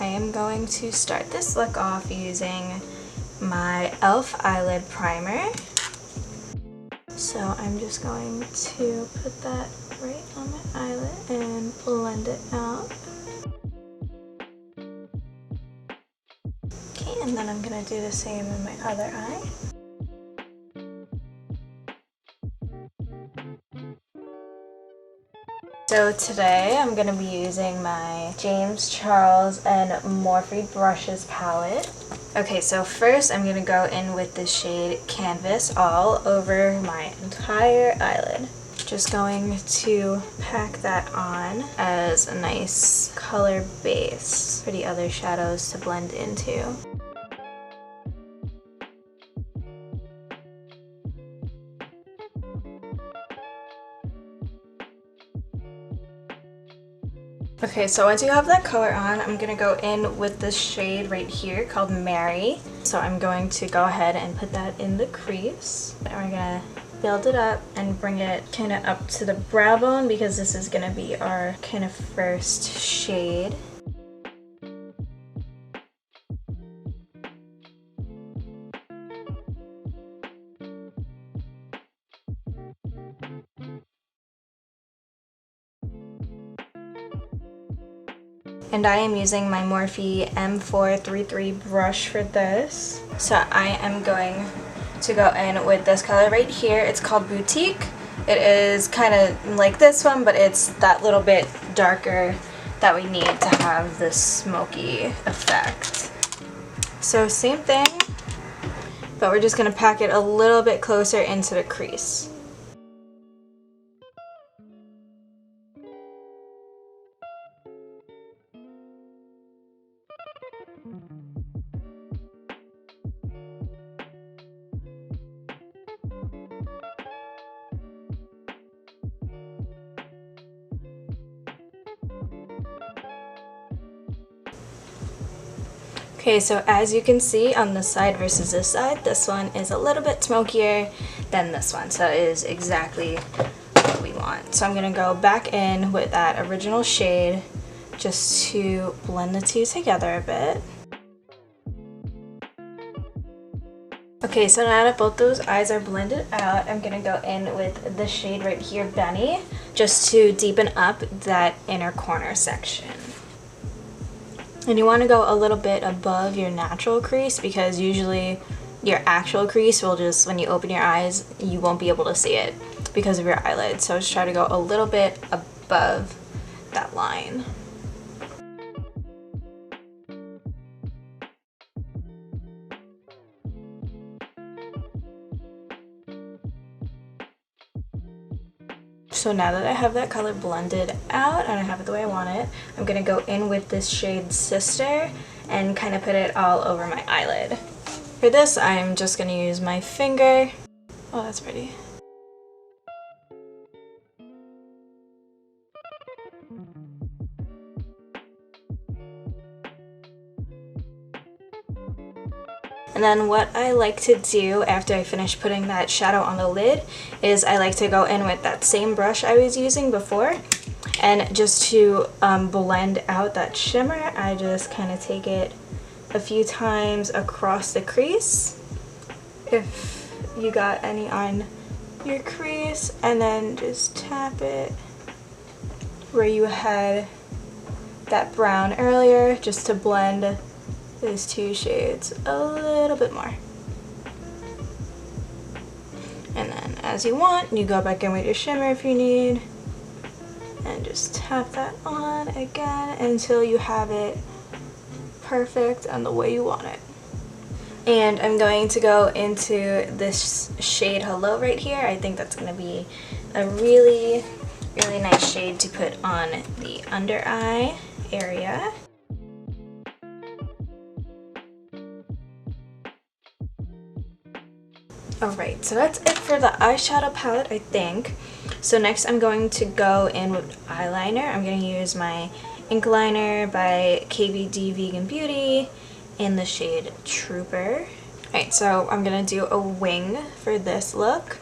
I am going to start this look off using my E.L.F. eyelid primer. So I'm just going to put that right on my eyelid and blend it out. Okay, and then I'm going to do the same in my other eye. So today I'm going to be using my James Charles and Morphe brushes palette. Okay, so first I'm going to go in with the shade Canvas all over my entire eyelid. Just going to pack that on as a nice color base for the other shadows to blend into. Okay, so once you have that color on, I'm going to go in with this shade right here called Mary. So I'm going to go ahead and put that in the crease. And we're going to build it up and bring it kind of up to the brow bone because this is going to be our kind of first shade. And I am using my Morphe M433 brush for this. So I am going to go in with this color right here. It's called Boutique. It is kind of like this one, but it's that little bit darker that we need to have this smoky effect. So same thing, but we're just going to pack it a little bit closer into the crease. Okay, so as you can see on this side versus this side, this one is a little bit smokier than this one, so it is exactly what we want. So I'm going to go back in with that original shade just to blend the two together a bit. Okay, so now that both those eyes are blended out, I'm going to go in with the shade right here, Benny, just to deepen up that inner corner section. And you want to go a little bit above your natural crease because usually your actual crease will just, when you open your eyes, you won't be able to see it because of your eyelid. So just try to go a little bit above that line. So now that I have that color blended out and I have it the way I want it, I'm going to go in with this shade Sister and kind of put it all over my eyelid. For this, I'm just going to use my finger. Oh, that's pretty. And then what I like to do after I finish putting that shadow on the lid is I like to go in with that same brush I was using before, and just to blend out that shimmer, I just kind of take it a few times across the crease if you got any on your crease, and then just tap it where you had that brown earlier just to blend those two shades a little bit more. And then as you want, you go back in with your shimmer if you need, and just tap that on again until you have it perfect and the way you want it. And I'm going to go into this shade Hello right here. I think that's going to be a really nice shade to put on the under eye area. Alright, so that's it for the eyeshadow palette, I think. So next I'm going to go in with eyeliner. I'm going to use my ink liner by KVD Vegan Beauty in the shade Trooper. Alright, so I'm going to do a wing for this look.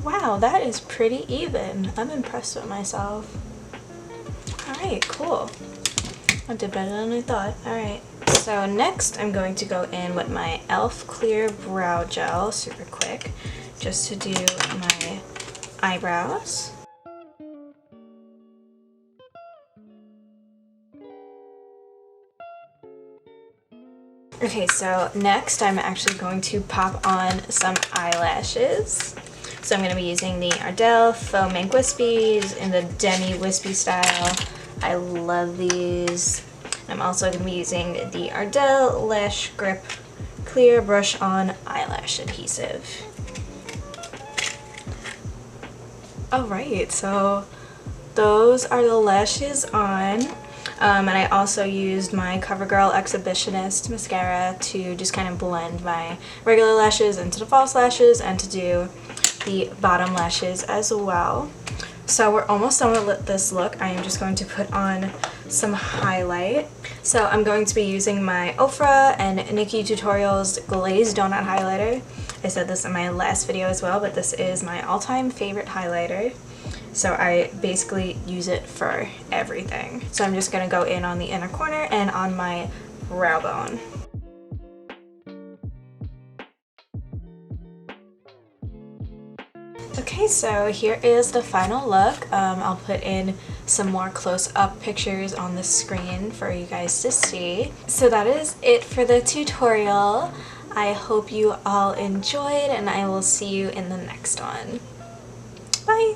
Wow, that is pretty even. I'm impressed with myself. Alright, cool. I did better than I thought. Alright. So next I'm going to go in with my E.L.F. Clear Brow Gel, super quick, just to do my eyebrows. Okay, so next I'm actually going to pop on some eyelashes. So I'm going to be using the Ardell Faux Mink Wispies in the Demi Wispy style. I love these. I'm also going to be using the Ardell Lash Grip Clear Brush On Eyelash Adhesive. Alright, so those are the lashes on. And I also used my COVERGIRL Exhibitionist mascara to just kind of blend my regular lashes into the false lashes and to do the bottom lashes as well. So we're almost done with this look. I am just going to put on some highlight. So I'm going to be using my Ofra and Nikkie Tutorials Glazed Donut Highlighter. I said this in my last video as well, but this is my all-time favorite highlighter. So I basically use it for everything. So I'm just going to go in on the inner corner and on my brow bone. Okay, so here is the final look. I'll put in some more close-up pictures on the screen for you guys to see. So that is it for the tutorial. I hope you all enjoyed, and I will see you in the next one. Bye!